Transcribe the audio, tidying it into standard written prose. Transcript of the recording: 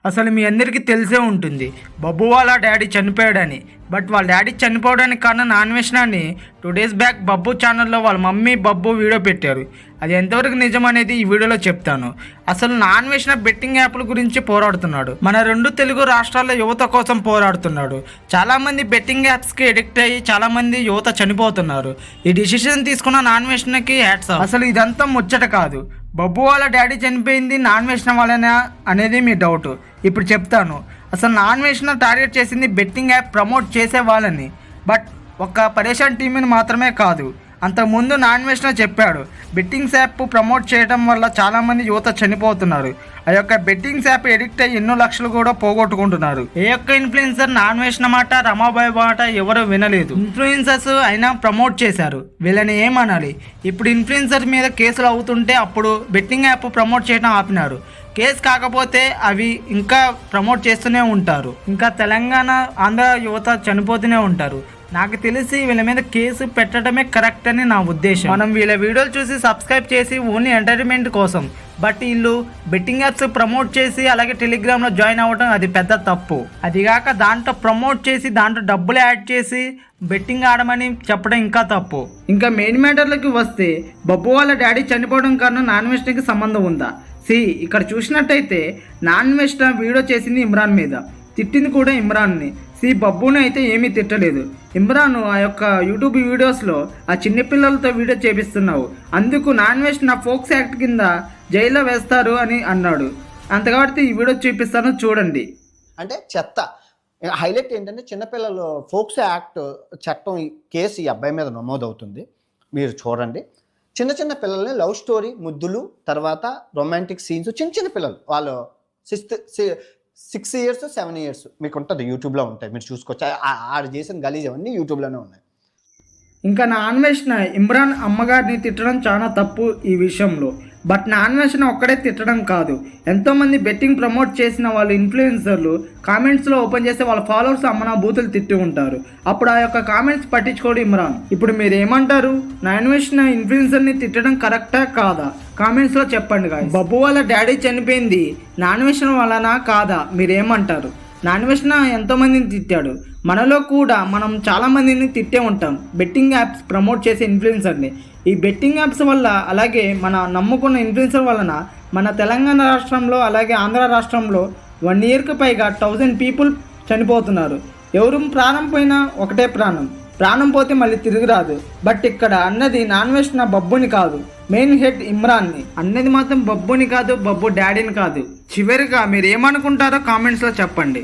అసలు మీ అందరికీ తెలిసే ఉంటుంది బబ్బు వాళ్ళ డాడీ చనిపోయాడని. బట్ వాళ్ళ డాడీ చనిపోవడానికి కారణం అన్వేషణని 2 days బ్యాక్ బబ్బు ఛానల్లో వాళ్ళ మమ్మీ బబ్బు వీడియో పెట్టారు. అది ఎంతవరకు నిజం అనేది ఈ వీడియోలో చెప్తాను. అసలు అన్వేషణ బెట్టింగ్ యాప్ల గురించి పోరాడుతున్నాడు. మన 2 తెలుగు రాష్ట్రాల యువత కోసం పోరాడుతున్నాడు. చాలామంది బెట్టింగ్ యాప్స్కి ఎడిక్ట్ అయ్యి చాలామంది యువత చనిపోతున్నారు. ఈ డిసిషన్ తీసుకున్న అన్వేషణకి హ్యాట్స్ ఆఫ్. అసలు ఇదంతా ముచ్చట కాదు. బబ్బు వాళ్ళ డాడీ చనిపోయింది అన్వేషణ వల్లనే అనేది మీ డౌట్. ఇప్పుడు చెప్తాను. అసలు అన్వేషణ టార్గెట్ చేసింది బెట్టింగ్ యాప్ ప్రమోట్ చేసే వాళ్ళని. బట్ ఒక పరేషాన్ టీంని మాత్రమే కాదు. అంతకుముందు అన్వేషణ చెప్పాడు బెట్టింగ్స్ యాప్ ప్రమోట్ చేయడం వల్ల చాలామంది యువత చనిపోతున్నారు. ఆ యొక్క బెట్టింగ్స్ యాప్ ఎడిక్ట్ అయ్యి ఎన్నో లక్షలు కూడా పోగొట్టుకుంటున్నారు. ఏ యొక్క ఇన్ఫ్లుయెన్సర్ అన్వేషణ మాట రమాబాయ్ మాట ఎవరు వినలేదు. ఇన్ఫ్లుయెన్సర్స్ అయినా ప్రమోట్ చేశారు. వీళ్ళని ఏమనాలి? ఇప్పుడు ఇన్ఫ్లుయెన్సర్ మీద కేసులు అవుతుంటే అప్పుడు బెట్టింగ్ యాప్ ప్రమోట్ చేయడం ఆపినారు. కేసు కాకపోతే అవి ఇంకా ప్రమోట్ చేస్తూనే ఉంటారు. ఇంకా తెలంగాణ ఆంధ్ర యువత చనిపోతూనే ఉంటారు. నాకు తెలిసి వీళ్ళ మీద కేసు పెట్టడమే కరెక్ట్ అని నా ఉద్దేశం. మనం వీళ్ళ వీడియోలు చూసి సబ్స్క్రైబ్ చేసి ఓన్లీ ఎంటర్టైన్మెంట్ కోసం, బట్ వీళ్ళు బెట్టింగ్ యాప్స్ ప్రమోట్ చేసి అలాగే టెలిగ్రామ్లో జాయిన్ అవ్వడం అది పెద్ద తప్పు. అదిగాక దాంట్లో ప్రమోట్ చేసి దాంట్లో డబ్బులు యాడ్ చేసి బెట్టింగ్ ఆడమని చెప్పడం ఇంకా తప్పు. ఇంకా మెయిన్ మ్యాటర్లకి వస్తే బబ్బు వాళ్ళ డాడీ చనిపోవడం కారణం అన్వేషణకి సంబంధం ఉందా? ఇక్కడ చూసినట్టయితే అన్వేషణ వీడియో చేసింది ఇమ్రాన్ మీద, తిట్టింది కూడా ఇమ్రాన్ని. బబ్బుని అయితే ఏమీ తిట్టలేదు. ఇమ్రాన్ ఆ యొక్క యూట్యూబ్ వీడియోస్లో ఆ చిన్నపిల్లలతో వీడియో చేపిస్తున్నావు, అందుకు అన్వేషణ ఫోక్స్ యాక్ట్ కింద జైల్లో వేస్తారు అని అన్నాడు. అంత కాబట్టి ఈ వీడియో చూపిస్తాను, చూడండి. అంటే చెత్త హైలైట్ ఏంటంటే చిన్నపిల్లలు ఫోక్స్ యాక్ట్ చట్టం కేసు ఈ అబ్బాయి మీద నమోదవుతుంది. మీరు చూడండి. చిన్న చిన్న పిల్లల్ని లవ్ స్టోరీ ముద్దులు తర్వాత రొమాంటిక్ సీన్స్ చిన్న పిల్లలు వాళ్ళు 6 years 7 years మీకు ఉంటుంది, యూట్యూబ్లో ఉంటాయి, మీరు చూసుకోవచ్చు. ఆడు చేసిన గలీజ్ అవన్నీ యూట్యూబ్లోనే ఉన్నాయి. ఇంకా అన్వేషణ ఇమ్రాన్ అమ్మగారిని తిట్టడం చాలా తప్పు ఈ విషయంలో. బట్ అన్వేషణ ఒక్కడే తిట్టడం కాదు, ఎంతోమంది బెట్టింగ్ ప్రమోట్ చేసిన వాళ్ళు ఇన్ఫ్లుయెన్సర్లు కామెంట్స్లో ఓపెన్ చేస్తే వాళ్ళ ఫాలోవర్స్ అమ్మనా బూతులు తిట్టి ఉంటారు. అప్పుడు ఆ యొక్క కామెంట్స్ పట్టించుకోడు ఇమ్రాన్. ఇప్పుడు మీరు ఏమంటారు? అన్వేషణ ఇన్ఫ్లుయెన్సర్ని తిట్టడం కరెక్టా కాదా? కామెంట్స్లో చెప్పండి గాయ్స్. బబ్బు వాళ్ళ డాడీ చనిపోయింది అన్వేషణ వలన కాదా? మీరేమంటారు? అన్వేషణ ఎంతోమందిని తిట్టాడు. మనలో కూడా మనం చాలామందిని తిట్టే ఉంటాం బెట్టింగ్ యాప్స్ ప్రమోట్ చేసే ఇన్ఫ్లుయెన్సర్ని. ఈ బెట్టింగ్ యాప్స్ వల్ల అలాగే మన నమ్ముకున్న ఇన్ఫ్లుయెన్సర్ వలన మన తెలంగాణ రాష్ట్రంలో అలాగే ఆంధ్ర రాష్ట్రంలో 1 yearకి పైగా 1000 people చనిపోతున్నారు. ఎవరు ప్రాణం పోయినా ఒకటే ప్రాణం, ప్రాణం పోతే మళ్ళీ తిరిగి రాదు. బట్ ఇక్కడ అన్నది అన్వేషణ బబ్బుని కాదు, మెయిన్ హెడ్ ఇమ్రాన్ని. అన్నది మాత్రం బబ్బుని కాదు, బబ్బు డాడీని కాదు. చివరిగా మీరు ఏమనుకుంటారో కామెంట్స్లో చెప్పండి.